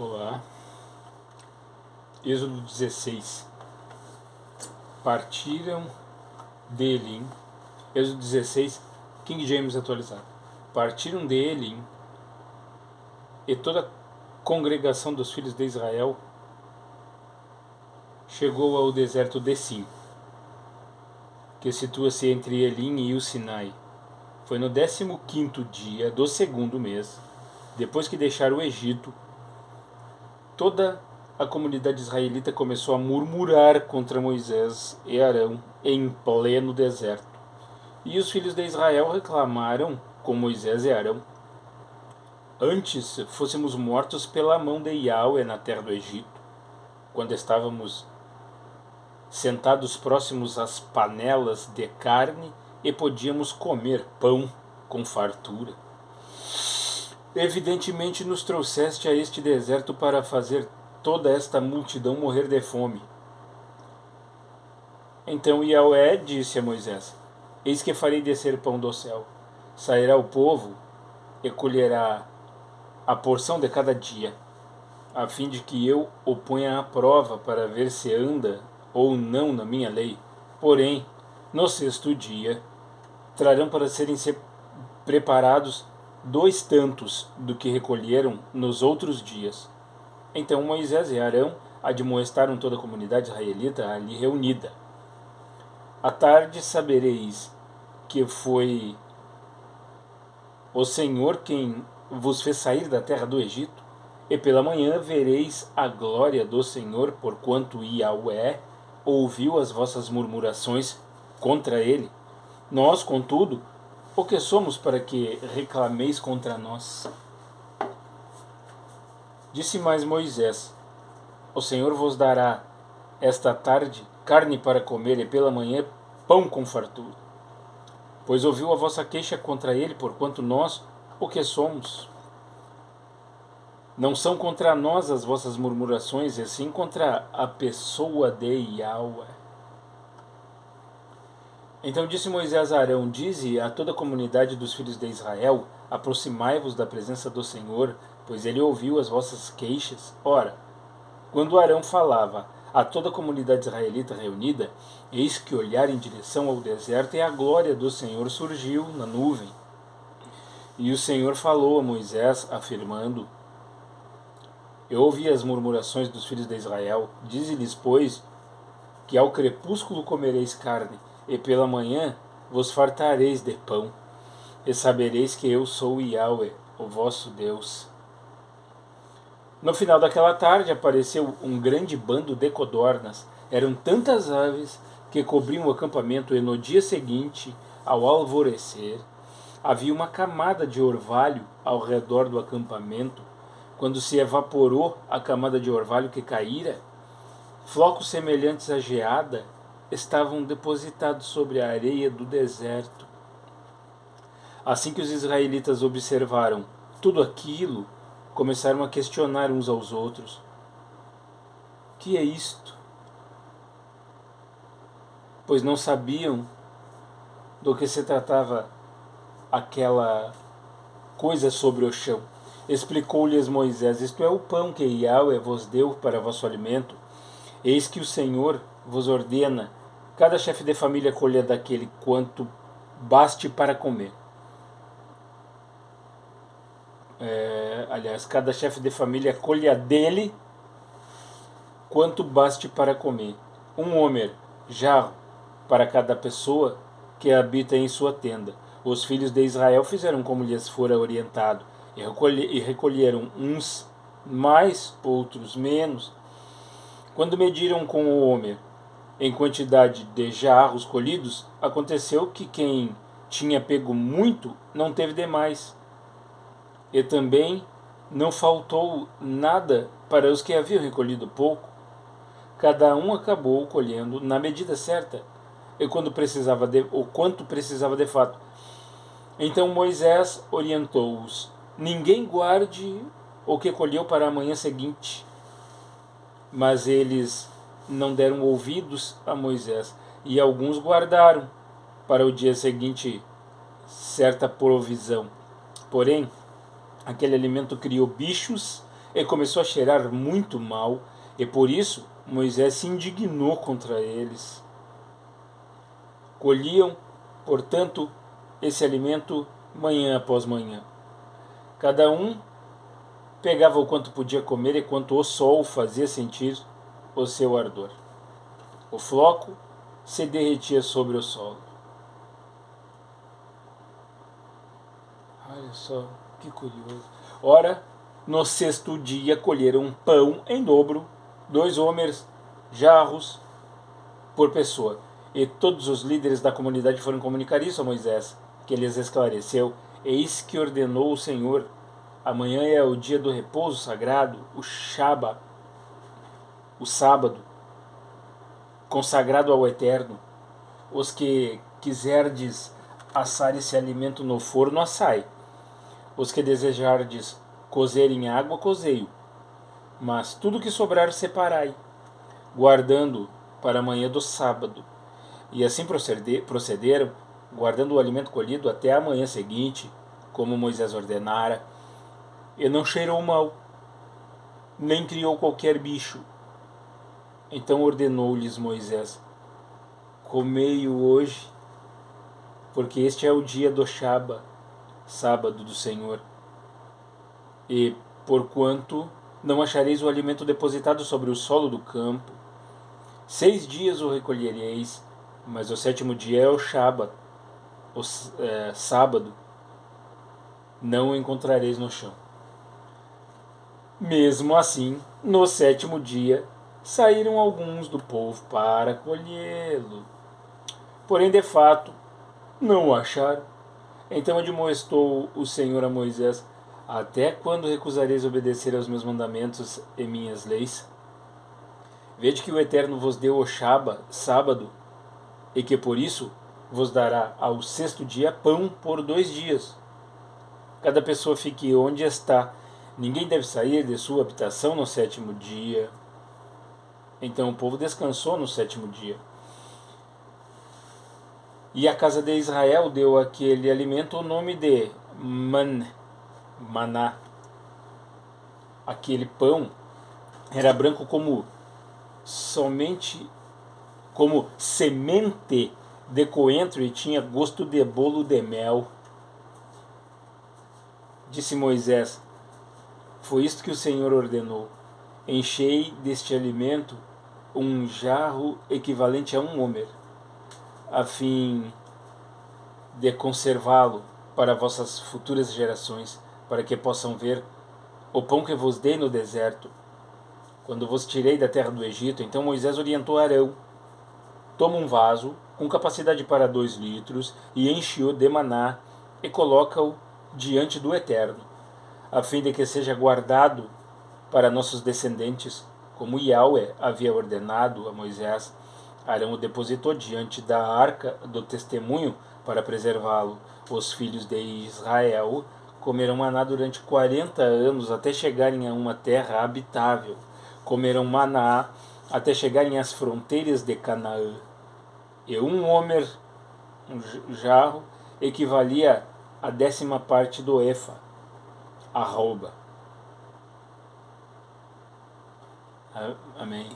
Olá. Êxodo 16. Partiram de Elim. Êxodo 16, King James atualizado. Partiram de Elim e toda a congregação dos filhos de Israel chegou ao deserto de Sim, que situa-se entre Elim e o Sinai. Foi no 15º dia do segundo mês, depois que deixaram o Egito. Toda a comunidade israelita começou a murmurar contra Moisés e Arão em pleno deserto. E os filhos de Israel reclamaram com Moisés e Arão: antes fôssemos mortos pela mão de Yahweh na terra do Egito, quando estávamos sentados próximos às panelas de carne e podíamos comer pão com fartura. Evidentemente nos trouxeste a este deserto para fazer toda esta multidão morrer de fome. Então Yahweh disse a Moisés: eis que farei descer pão do céu. Sairá o povo e colherá a porção de cada dia, a fim de que eu o ponha à prova para ver se anda ou não na minha lei. Porém, no sexto dia, trarão para serem preparados 2 tantos do que recolheram nos outros dias. Então Moisés e Arão admoestaram toda a comunidade israelita ali reunida. À tarde sabereis que foi o Senhor quem vos fez sair da terra do Egito, e pela manhã vereis a glória do Senhor, porquanto Yahweh ouviu as vossas murmurações contra ele. Nós, contudo, o que somos para que reclameis contra nós? Disse mais Moisés: o Senhor vos dará esta tarde carne para comer, e pela manhã pão com fartura. Pois ouviu a vossa queixa contra ele, porquanto nós, o que somos? Não são contra nós as vossas murmurações, e sim contra a pessoa de Yahweh. Então disse Moisés a Arão: dize a toda a comunidade dos filhos de Israel: aproximai-vos da presença do Senhor, pois ele ouviu as vossas queixas. Ora, quando Arão falava a toda a comunidade israelita reunida, eis que olhar em direção ao deserto, e a glória do Senhor surgiu na nuvem. E o Senhor falou a Moisés, afirmando: eu ouvi as murmurações dos filhos de Israel. Dize-lhes, pois, que ao crepúsculo comereis carne, e pela manhã vos fartareis de pão, e sabereis que eu sou Yahweh, o vosso Deus. No final daquela tarde apareceu um grande bando de codornas. Eram tantas aves que cobriam o acampamento, e no dia seguinte, ao alvorecer, havia uma camada de orvalho ao redor do acampamento. Quando se evaporou a camada de orvalho que caíra, flocos semelhantes à geada estavam depositados sobre a areia do deserto. Assim que os israelitas observaram tudo aquilo, começaram a questionar uns aos outros: que é isto? Pois não sabiam do que se tratava aquela coisa sobre o chão. Explicou-lhes Moisés: isto é o pão que Yahweh vos deu para vosso alimento. Eis que o Senhor vos ordena: cada chefe de família colha daquele quanto baste para comer. Cada chefe de família colha dele quanto baste para comer. Um homer, jarro, para cada pessoa que habita em sua tenda. Os filhos de Israel fizeram como lhes fora orientado, e recolheram uns mais, outros menos. Quando mediram com o homer em quantidade de jarros colhidos, aconteceu que quem tinha pego muito não teve demais, e também não faltou nada para os que haviam recolhido pouco. Cada um acabou colhendo na medida certa, e quanto precisava de fato. Então Moisés orientou-os: ninguém guarde o que colheu para a manhã seguinte. Mas eles não deram ouvidos a Moisés, e alguns guardaram para o dia seguinte certa provisão. Porém, aquele alimento criou bichos e começou a cheirar muito mal, e por isso Moisés se indignou contra eles. Colhiam, portanto, esse alimento manhã após manhã. Cada um pegava o quanto podia comer e quanto o sol fazia sentir o seu ardor. O floco se derretia sobre o solo. Olha só, que curioso. Ora, no sexto dia colheram pão em dobro, 2 homers, jarros por pessoa. E todos os líderes da comunidade foram comunicar isso a Moisés, que lhes esclareceu: eis que ordenou o Senhor, amanhã é o dia do repouso sagrado, o sábado, consagrado ao Eterno. Os que quiserdes assar esse alimento no forno, assai. Os que desejardes cozer em água, cozei-o. Mas tudo que sobrar, separai, guardando para amanhã do sábado. E assim procederam, guardando o alimento colhido até a manhã seguinte, como Moisés ordenara. E não cheirou mal, nem criou qualquer bicho. Então ordenou-lhes Moisés: comei-o hoje, porque este é o dia do sábado do Senhor. E, porquanto não achareis o alimento depositado sobre o solo do campo, 6 dias o recolhereis, mas o 7º dia é o sábado, não o encontrareis no chão. Mesmo assim, no 7º dia, saíram alguns do povo para colhê-lo. Porém, de fato, não o acharam. Então admoestou o Senhor a Moisés: até quando recusareis obedecer aos meus mandamentos e minhas leis? Vede que o Eterno vos deu o sábado, e que por isso vos dará ao 6º dia pão por 2 dias. Cada pessoa fique onde está. Ninguém deve sair de sua habitação no 7º dia. Então o povo descansou no 7º dia. E a casa de Israel deu àquele alimento o nome de maná. Aquele pão era branco como semente de coentro e tinha gosto de bolo de mel. Disse Moisés: foi isto que o Senhor ordenou: enchei deste alimento um jarro equivalente a 1 homer, a fim de conservá-lo para vossas futuras gerações, para que possam ver o pão que vos dei no deserto, quando vos tirei da terra do Egito. Então Moisés orientou Arão: toma um vaso com capacidade para 2 litros e enche-o de maná e coloca-o diante do Eterno, a fim de que seja guardado para nossos descendentes, como Yahweh havia ordenado a Moisés. Arão o depositou diante da arca do testemunho para preservá-lo. Os filhos de Israel comeram maná durante 40 anos até chegarem a uma terra habitável. Comeram maná até chegarem às fronteiras de Canaã. E 1 homer, um jarro, equivalia a 10ª parte do efa, arroba. Amém.